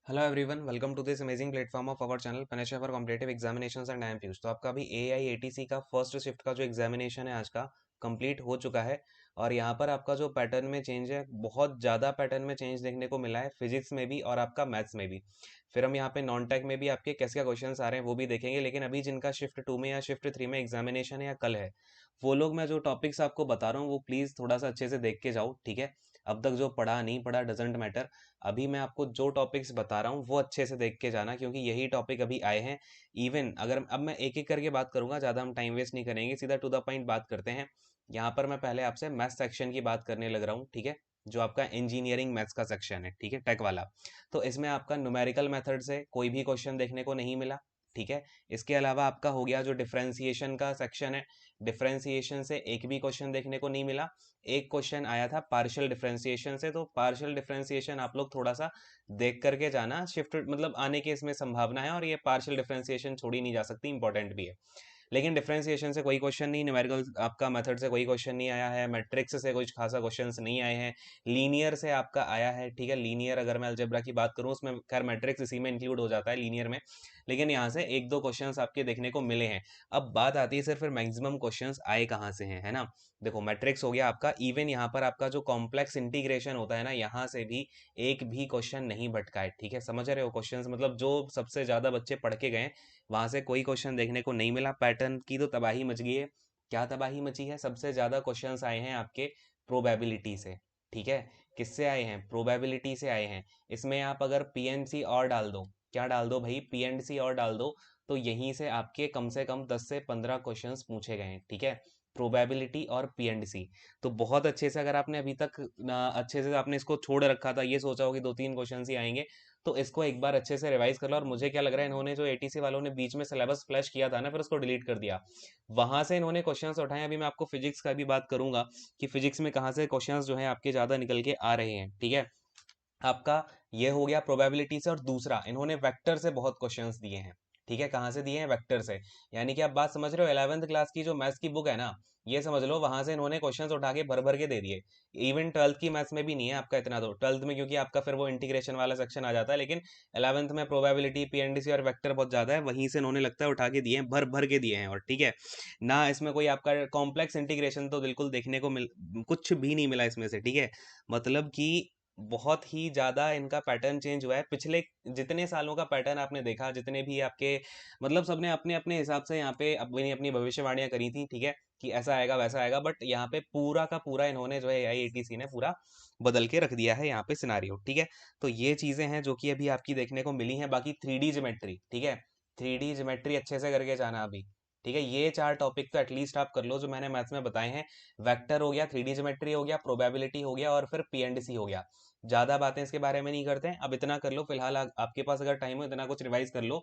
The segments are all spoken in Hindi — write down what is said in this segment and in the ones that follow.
Hello everyone, welcome to this amazing platform of our channel पनेशा for competitive examinations and IMPs. तो आपका अभी एआईएटीसी का फर्स्ट शिफ्ट का जो एग्जामिनेशन है आज का कंप्लीट हो चुका है। और यहाँ पर आपका जो पैटर्न में चेंज है, बहुत ज़्यादा पैटर्न में चेंज देखने को मिला है, फिजिक्स में भी और आपका मैथ्स में भी। फिर हम यहाँ पे नॉन टेक में भी आपके कैसे क्या क्वेश्चन आ रहे हैं वो भी देखेंगे। लेकिन अभी जिनका शिफ्ट 2 में या शिफ्ट 3 में एग्जामिनेशन है या कल है, वो लोग, मैं जो टॉपिक्स आपको बता रहा हूँ वो प्लीज़ थोड़ा सा अच्छे से देख के जाओ, ठीक है। अब तक जो पढ़ा नहीं पढ़ा डजेंट मैटर। अभी मैं आपको जो टॉपिक्स बता रहा हूँ वो अच्छे से देख के जाना, क्योंकि यही टॉपिक अभी आए हैं। इवन अगर अब मैं एक एक करके बात करूंगा, ज़्यादा हम टाइम वेस्ट नहीं करेंगे, सीधा टू द पॉइंट बात करते हैं। यहाँ पर मैं पहले आपसे मैथ्स सेक्शन की बात करने लग रहा हूँ, ठीक है। जो आपका इंजीनियरिंग मैथ्स का सेक्शन है, ठीक है, टेक वाला। तो इसमें आपका न्यूमेरिकल मेथड से कोई भी क्वेश्चन देखने को नहीं मिला, ठीक है। इसके अलावा आपका हो गया जो डिफरेंशिएशन का सेक्शन है, डिफरेंशिएशन से एक भी क्वेश्चन देखने को नहीं मिला। एक क्वेश्चन आया था पार्शियल डिफरेंशिएशन से, तो पार्शियल डिफरेंशिएशन आप लोग थोड़ा सा देख करके जाना, शिफ्ट मतलब आने की इसमें संभावना है, और ये पार्शियल डिफरेंशिएशन छोड़ी नहीं जा सकती, इंपॉर्टेंट भी है। लेकिन डिफरेंशिएशन से कोई क्वेश्चन नहीं, न्यूमेरिकल आपका मेथड से कोई क्वेश्चन नहीं आया है, मैट्रिक्स से कुछ खासा क्वेश्चंस नहीं आए हैं। लीनियर से आपका आया है, ठीक है। लीनियर अगर मैं अलजेब्रा की बात करूं, उसमें खैर मैट्रिक्स इसी में इंक्लूड हो जाता है लीनियर में। लेकिन यहाँ से एक दो क्वेश्चंस आपके देखने को मिले हैं। अब बात आती है सिर्फ फिर मैक्सिमम क्वेश्चंस आए कहाँ से हैं, है ना। देखो, मैट्रिक्स हो गया आपका, इवन यहाँ पर आपका जो कॉम्प्लेक्स इंटीग्रेशन होता है ना, यहाँ से भी एक भी क्वेश्चन नहीं भटका है, ठीक है। समझ रहे हो क्वेश्चंस, मतलब जो सबसे ज्यादा बच्चे पढ़ के गए वहां से कोई क्वेश्चन देखने को नहीं मिला। पैटर्न की तो तबाही मच गई है। क्या तबाही मची है? सबसे ज्यादा क्वेश्चंस आए हैं आपके प्रोबेबिलिटी से, ठीक है। किससे आए हैं? प्रोबेबिलिटी से आए हैं। इसमें आप अगर पीएनसी और डाल दो, क्या डाल दो भाई, पीएनसी और डाल दो, तो यहीं से कम 10 से 15 क्वेश्चंस पूछे गए हैं, ठीक है। प्रोबेबिलिटी और पीएनसी। तो बहुत अच्छे से, अगर आपने अभी तक अच्छे से आपने इसको छोड़ रखा था, ये सोचा हो कि दो तीन क्वेश्चन ही आएंगे, तो इसको एक बार अच्छे से रिवाइज कर लो। और मुझे क्या लग रहा है, इन्होंने जो एटीसी वालों ने बीच में सिलेबस फ्लैश किया था ना, फिर उसको डिलीट कर दिया। वहां से इन्होंने क्वेश्चंस उठाए। अभी मैं आपको फिजिक्स का भी बात करूंगा कि फिजिक्स में कहाँ से क्वेश्चंस जो है आपके ज्यादा निकल के आ रहे हैं, ठीक है। आपका ये हो गया प्रोबेबिलिटी से। और दूसरा, इन्होंने वेक्टर से बहुत क्वेश्चंस दिए हैं, ठीक है। कहाँ से दिए हैं? वेक्टर से। यानी कि आप बात समझ रहे हो, 11वीं क्लास की जो मैथ्स की बुक है ना, ये समझ लो वहां से इन्होंने क्वेश्चंस उठा के भर भर के दे दिए। इवन 12th की मैथ्स में भी नहीं है आपका इतना, तो 12th में क्योंकि आपका फिर वो इंटीग्रेशन वाला सेक्शन आ जाता है, लेकिन 11th में प्रोबेबिलिटी, पीएनडीसी और वेक्टर बहुत ज्यादा है, वहीं से इन्होंने लगता है उठा के दिए हैं, भर भर के दिए हैं। और ठीक है ना, इसमें कोई आपका कॉम्प्लेक्स इंटीग्रेशन तो बिल्कुल देखने को मिल, कुछ भी नहीं मिला इसमें से, ठीक है। मतलब कि बहुत ही ज्यादा इनका पैटर्न चेंज हुआ है। पिछले जितने सालों का पैटर्न आपने देखा, जितने भी आपके, मतलब सबने अपने अपने हिसाब से यहाँ पे अपनी अपनी भविष्यवाणियां करी थी, ठीक है, कि ऐसा आएगा वैसा आएगा। बट यहाँ पे पूरा का पूरा इन्होंने जो है आईआईटीसी ने पूरा बदल के रख दिया है यहाँ पे सिनारियो, ठीक है। तो ये चीजें हैं जो कि अभी आपकी देखने को मिली हैं। बाकी 3D ज्योमेट्री, ठीक है, 3D ज्योमेट्री अच्छे से करके जाना अभी, ठीक है। ये चार टॉपिक तो एटलीस्ट आप कर लो जो मैंने मैथ्स में बताए हैं। वेक्टर हो गया, 3D ज्योमेट्री हो गया, प्रोबेबिलिटी हो गया, और फिर पीएनडीसी हो गया। ज्यादा बातें इसके बारे में नहीं करते हैं, अब इतना कर लो फिलहाल। आपके पास अगर टाइम हो इतना कुछ रिवाइज कर लो।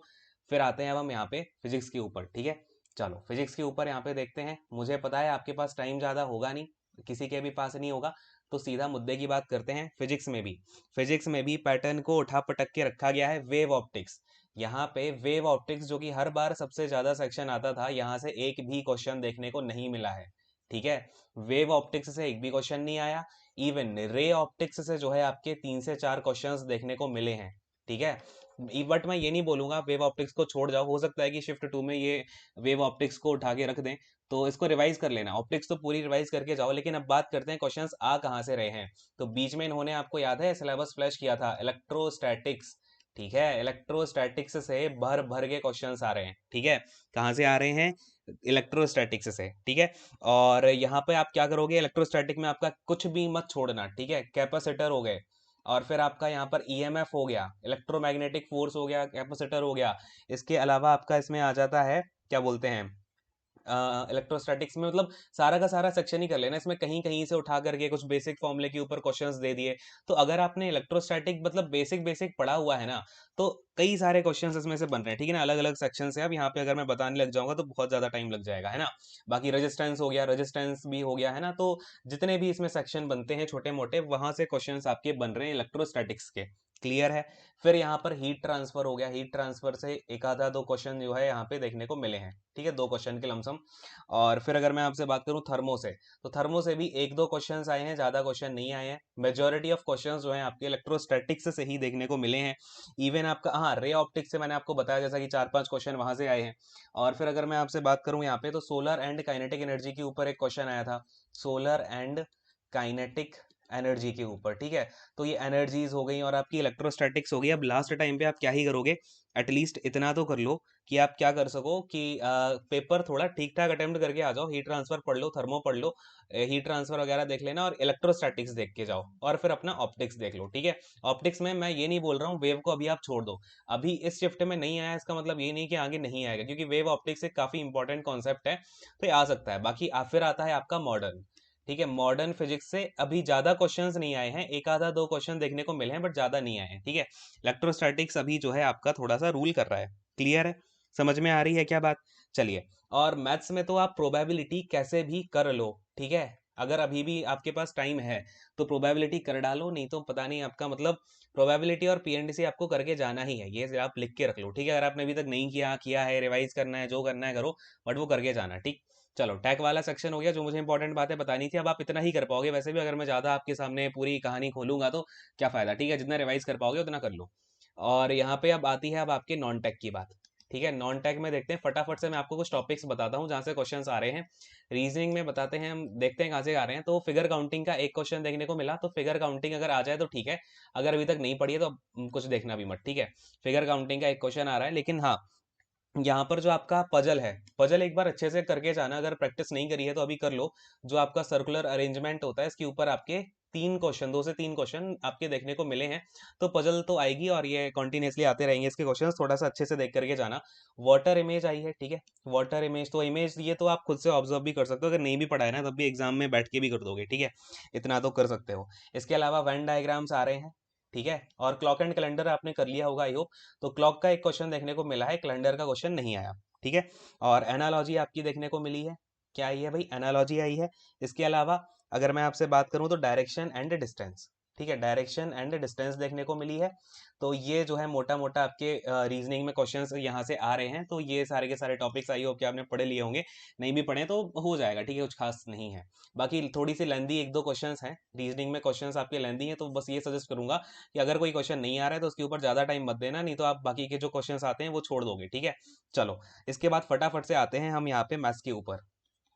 फिर आते हैं अब हम यहाँ पे फिजिक्स के ऊपर, ठीक है। चलो फिजिक्स के ऊपर यहाँ पे देखते हैं। मुझे पता है आपके पास टाइम ज्यादा होगा नहीं, किसी के भी पास नहीं होगा, तो सीधा मुद्दे की बात करते हैं। फिजिक्स में भी पैटर्न को उठा पटक के रखा गया है, वेव ऑप्टिक्स। यहाँ पे वेव ऑप्टिक्स, जो कि हर बार सबसे ज्यादा सेक्शन आता था, यहाँ से एक भी क्वेश्चन देखने को नहीं मिला है, ठीक है। वेव ऑप्टिक्स से एक भी क्वेश्चन नहीं आया। इवन रे ऑप्टिक्स से जो है आपके 3 से 4 क्वेश्चंस देखने को मिले हैं, ठीक है। बट मैं ये नहीं बोलूंगा वेव ऑप्टिक्स को छोड़ जाओ, हो सकता है कि शिफ्ट 2 में ये वेव ऑप्टिक्स को उठा के रख दें, तो इसको रिवाइज कर लेना। ऑप्टिक्स तो पूरी रिवाइज करके जाओ। लेकिन अब बात करते हैं क्वेश्चंस आ कहाँ से रहे हैं। तो बीच में इन्होंने, आपको याद है, सिलेबस फ्लैश किया था इलेक्ट्रोस्टैटिक्स, ठीक है। इलेक्ट्रोस्टैटिक्स से भर भर के क्वेश्चंस आ रहे हैं, ठीक है। कहाँ से आ रहे हैं? इलेक्ट्रोस्टैटिक्स से, ठीक है। और यहाँ पे आप क्या करोगे, इलेक्ट्रोस्टैटिक में आपका कुछ भी मत छोड़ना, ठीक है। कैपेसिटर हो गए, और फिर आपका यहाँ पर ईएमएफ हो गया, इलेक्ट्रोमैग्नेटिक फोर्स हो गया, कैपेसिटर हो गया। इसके अलावा आपका इसमें आ जाता है, क्या बोलते हैं, इलेक्ट्रोस्टैटिक्स में, मतलब सारा का सारा सेक्शन ही कर लेना। इसमें कहीं कहीं से उठा करके कुछ बेसिक फॉर्मूले के ऊपर क्वेश्चंस दे दिए। तो अगर आपने इलेक्ट्रोस्टैटिक मतलब बेसिक बेसिक पढ़ा हुआ है ना, तो कई सारे क्वेश्चंस इसमें से बन रहे हैं, ठीक है ना। अलग अलग सेक्शन से अब यहाँ पे अगर मैं बताने लग जाऊंगा तो बहुत ज्यादा टाइम लग जाएगा, है ना। बाकी रेजिस्टेंस हो गया, रेजिस्टेंस भी हो गया, है ना। तो जितने भी इसमें सेक्शन बनते हैं छोटे मोटे, वहां से क्वेश्चंस आपके बन रहे हैं इलेक्ट्रोस्टैटिक्स के, क्लियर है। फिर यहाँ पर हीट ट्रांसफर हो गया, हीट ट्रांसफर से एक आधा दो क्वेश्चन जो है यहाँ पे देखने को मिले हैं, ठीक है, 2 क्वेश्चन के लमसम। और फिर अगर मैं आपसे बात करूँ थर्मो से, तो थर्मो से भी 1-2 क्वेश्चंस आए हैं, ज्यादा क्वेश्चन नहीं आए हैं। मेजोरिटी ऑफ क्वेश्चंस जो है आपके इलेक्ट्रोस्टैटिक्स से ही देखने को मिले हैं। इवन आपका, हाँ, रे ऑप्टिक्स से मैंने आपको बताया जैसा कि 4-5 क्वेश्चन वहां से आए हैं। और फिर अगर मैं आपसे बात करूँ यहाँ पे, तो सोलर एंड काइनेटिक एनर्जी के ऊपर एक क्वेश्चन आया था, सोलर एंड काइनेटिक एनर्जी के ऊपर, ठीक है। तो ये एनर्जीज हो गई और आपकी इलेक्ट्रोस्टैटिक्स हो गई। अब लास्ट टाइम पे आप क्या ही करोगे, एटलीस्ट इतना तो कर लो कि आप क्या कर सको कि पेपर थोड़ा ठीक ठाक अटेम्प्ट करके आ जाओ, हीट ट्रांसफर पढ़ लो, थर्मो पढ़ लो, हीट ट्रांसफर वगैरह देख लेना, और इलेक्ट्रोस्टैटिक्स देख के जाओ, और फिर अपना ऑप्टिक्स देख लो, ठीक है। ऑप्टिक्स में मैं ये नहीं बोल रहा हूँ वेव को अभी आप छोड़ दो, अभी इस शिफ्ट में नहीं आया इसका मतलब ये नहीं कि आगे नहीं आएगा, क्योंकि वेव ऑप्टिक्स एक काफी इंपॉर्टेंट कॉन्सेप्ट है, तो ये आ सकता है। बाकी फिर आता है आपका मॉडर्न, ठीक है। मॉडर्न फिजिक्स से अभी ज्यादा क्वेश्चंस नहीं आए हैं, एक आधा दो क्वेश्चन देखने को मिले हैं, बट ज्यादा नहीं आए हैं, ठीक है। इलेक्ट्रोस्टैटिक्स अभी जो है आपका थोड़ा सा रूल कर रहा है। क्लियर है, समझ में आ रही है क्या बात? चलिए। और मैथ्स में तो आप प्रोबेबिलिटी कैसे भी कर लो, ठीक है। अगर अभी भी आपके पास टाइम है तो प्रोबेबिलिटी कर डालो, नहीं तो पता नहीं आपका मतलब, प्रोबेबिलिटी और पीएनडीसी आपको करके जाना ही है, ये आप लिख के रख लो, ठीक है। अगर आपने अभी तक नहीं किया किया है, रिवाइज करना है, जो करना है करो, बट वो करके जाना, ठीक। चलो, टैग वाला सेक्शन हो गया, जो मुझे इंपॉर्टेंट बातें बतानी थी। अब आप इतना ही कर पाओगे, वैसे भी अगर मैं ज्यादा आपके सामने पूरी कहानी खोलूंगा तो क्या फायदा, ठीक है। जितना रिवाइज कर पाओगे उतना कर लो। और यहाँ पे अब आती है अब आपके नॉन टैग की बात, ठीक है। नॉन टैग में देखते हैं फटाफट से, मैं आपको कुछ टॉपिक्स बताता हूँ जहाँ से क्वेश्चंस आ रहे हैं। रीजनिंग में बताते हैं, हम देखते हैं कहाँ से आ रहे हैं। तो फिगर काउंटिंग का एक क्वेश्चन देखने को मिला, तो फिगर काउंटिंग अगर आ जाए तो ठीक है, अगर अभी तक नहीं पढ़ी है तो कुछ देखना भी मत, ठीक है। फिगर काउंटिंग का एक क्वेश्चन आ रहा है, लेकिन हाँ, यहाँ पर जो आपका पजल है, पजल एक बार अच्छे से करके जाना, अगर प्रैक्टिस नहीं करी है तो अभी कर लो। जो आपका सर्कुलर अरेंजमेंट होता है, इसके ऊपर आपके 3 क्वेश्चन, 2 से 3 क्वेश्चन आपके देखने को मिले हैं। तो पजल तो आएगी और ये कंटिन्यूसली आते रहेंगे इसके क्वेश्चंस, थोड़ा सा अच्छे से देख करके जाना। वाटर इमेज आई है, ठीक है। वाटर इमेज, तो इमेज ये तो आप खुद से ऑब्जर्व भी कर सकते हो, अगर नहीं भी पढ़ा है ना तब भी एग्जाम में बैठ के भी कर दोगे, ठीक है। इतना तो कर सकते हो। इसके अलावा वेन डायग्राम्स आ रहे हैं, ठीक है। और क्लॉक एंड कैलेंडर आपने कर लिया होगा आई होप। तो क्लॉक का एक क्वेश्चन देखने को मिला है, कैलेंडर का क्वेश्चन नहीं आया, ठीक है। और एनालॉजी आपकी देखने को मिली है, क्या आई है भाई, एनालॉजी आई है। इसके अलावा अगर मैं आपसे बात करूं तो डायरेक्शन एंड डिस्टेंस, ठीक है, डायरेक्शन एंड डिस्टेंस देखने को मिली है। तो ये जो है मोटा मोटा आपके रीजनिंग में क्वेश्चंस यहाँ से आ रहे हैं। तो ये सारे के सारे टॉपिक्स आई होप कि आपने पढ़े लिए होंगे, नहीं भी पढ़े तो हो जाएगा, ठीक है, कुछ खास नहीं है। बाकी थोड़ी सी लेंदी 1-2 क्वेश्चंस हैं रीजनिंग में, क्वेश्चंस आपके लेंदी हैं, तो बस ये सजेस्ट करूंगा कि अगर कोई क्वेश्चन नहीं आ रहा है तो उसके ऊपर ज्यादा टाइम मत देना, नहीं तो आप बाकी के जो क्वेश्चंस आते हैं वो छोड़ दोगे, ठीक है। चलो, इसके बाद फटाफट से आते हैं हम यहाँ पे मैथ्स के ऊपर।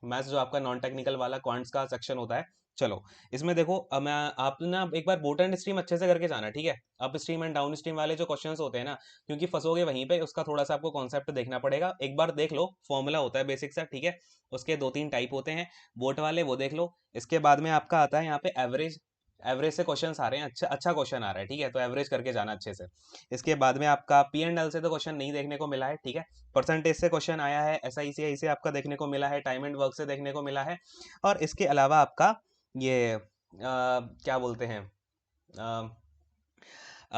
मैथ्स जो आपका नॉन टेक्निकल वाला क्वांट्स का सेक्शन होता है। चलो, इसमें देखो, मैं आप ना एक बार बोट एंड स्ट्रीम अच्छे से करके जाना, ठीक है। Up stream and down stream वाले जो क्वेश्चंस होते हैं ना, क्योंकि फंसोगे वहीं पे, उसका थोड़ा सा आपको कॉन्सेप्ट देखना पड़ेगा। एक बार देख लो, फॉर्मूला होता है बेसिक सा, ठीक है। उसके 2-3 टाइप होते हैं, बोट वाले वो देख लो। इसके बाद में आपका आता है यहाँ पे एवरेज, एवरेज से क्वेश्चंस आ रहे हैं, अच्छा अच्छा क्वेश्चन आ रहा है, ठीक है, तो एवरेज करके जाना अच्छे से। इसके बाद में आपका पी एंड एल से तो क्वेश्चन नहीं देखने को मिला है, ठीक है। परसेंटेज से क्वेश्चन आया है, एस आई सी आई से आपका देखने को मिला है, टाइम एंड वर्क से देखने को मिला है। और इसके अलावा आपका ये क्या बोलते हैं,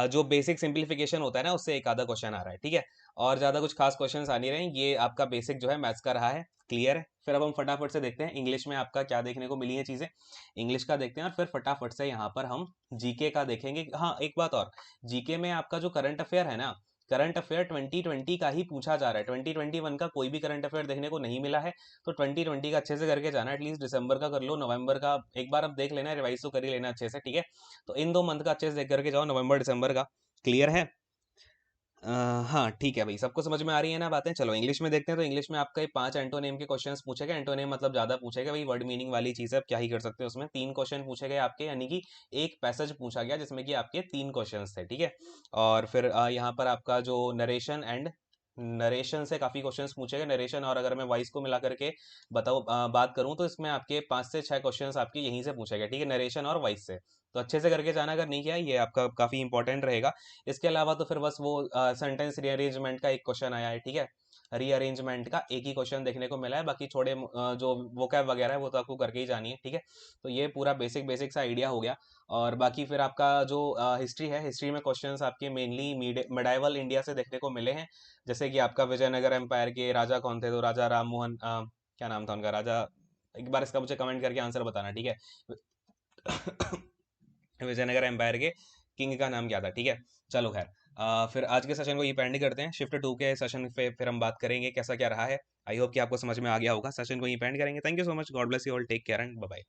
जो बेसिक सिंप्लीफिकेशन होता है ना, उससे एक आधा क्वेश्चन आ रहा है, ठीक है। और ज्यादा कुछ खास क्वेश्चंस आ नहीं रहे हैं, ये आपका बेसिक जो है मैथ्स का रहा है। क्लियर है। फिर अब हम फटाफट से देखते हैं इंग्लिश में आपका क्या देखने को मिली है चीजें, इंग्लिश का देखते हैं, और फिर फटाफट से यहाँ पर हम जीके का देखेंगे। हाँ, एक बात और, जीके में आपका जो करंट अफेयर है ना, करंट अफेयर 2020 का ही पूछा जा रहा है, 2021 का कोई भी करंट अफेयर देखने को नहीं मिला है। तो 2020 का अच्छे से करके जाना, एटलीस्ट दिसंबर का कर लो, नवंबर का एक बार अब देख लेना, रिवाइज तो कर ही लेना अच्छे से, ठीक है। तो इन 2 मंथ का अच्छे से देख करके जाओ, नवंबर दिसंबर का। क्लियर है? हाँ, ठीक है भाई, सबको समझ में आ रही है ना बातें। चलो, इंग्लिश में देखते हैं। तो इंग्लिश में आपका 5 एंटोनेम के क्वेश्चंस पूछेगा, एंटोनेम मतलब ज्यादा पूछेगा भाई, वर्ड मीनिंग वाली चीज है, आप क्या ही कर सकते हो उसमें। 3 क्वेश्चन पूछे गए आपके, यानी कि एक पैसेज पूछा गया जिसमें कि आपके 3 क्वेश्चंस थे, ठीक है। और फिर यहाँ पर आपका जो नरेशन एंड, नरेशन से काफी क्वेश्चंस पूछे गए, नरेशन और अगर मैं वॉइस को मिला करके बताऊँ, बात करूँ तो इसमें आपके 5 से 6 क्वेश्चंस आपके यहीं से पूछे गए, ठीक है, नरेशन और वॉइस से। तो अच्छे से करके जाना, अगर नहीं किया ये आपका काफी इंपॉर्टेंट रहेगा। इसके अलावा तो फिर बस वो सेंटेंस रीअरेंजमेंट का एक क्वेश्चन आया है, ठीक है। रीअरेंजमेंट का एक ही क्वेश्चन देखने को मिला है, बाकी छोड़े जो वोकैब वगैरह है वो तो आपको करके ही जानी है, ठीक है। तो ये पूरा बेसिक बेसिक सा आइडिया हो गया। और बाकी फिर आपका जो हिस्ट्री है, हिस्ट्री में क्वेश्चंस आपके मेनली मिडाइवल इंडिया से देखने को मिले हैं। जैसे कि आपका विजयनगर एम्पायर के राजा कौन थे, तो राजा राम मोहन, क्या नाम था उनका, राजा, एक बार इसका मुझे कमेंट करके आंसर बताना, ठीक है। विजयनगर एम्पायर के किंग का नाम क्या था, ठीक है। चलो खैर, फिर आज के सेशन को ये पेंड करते हैं, शिफ्ट 2 के सेशन पे फिर हम बात करेंगे कैसा क्या रहा है। आई होप कि आपको समझ में आ गया होगा। सेशन को ये पेंड करेंगे। Thank you so much, God bless you all, take care and bye bye.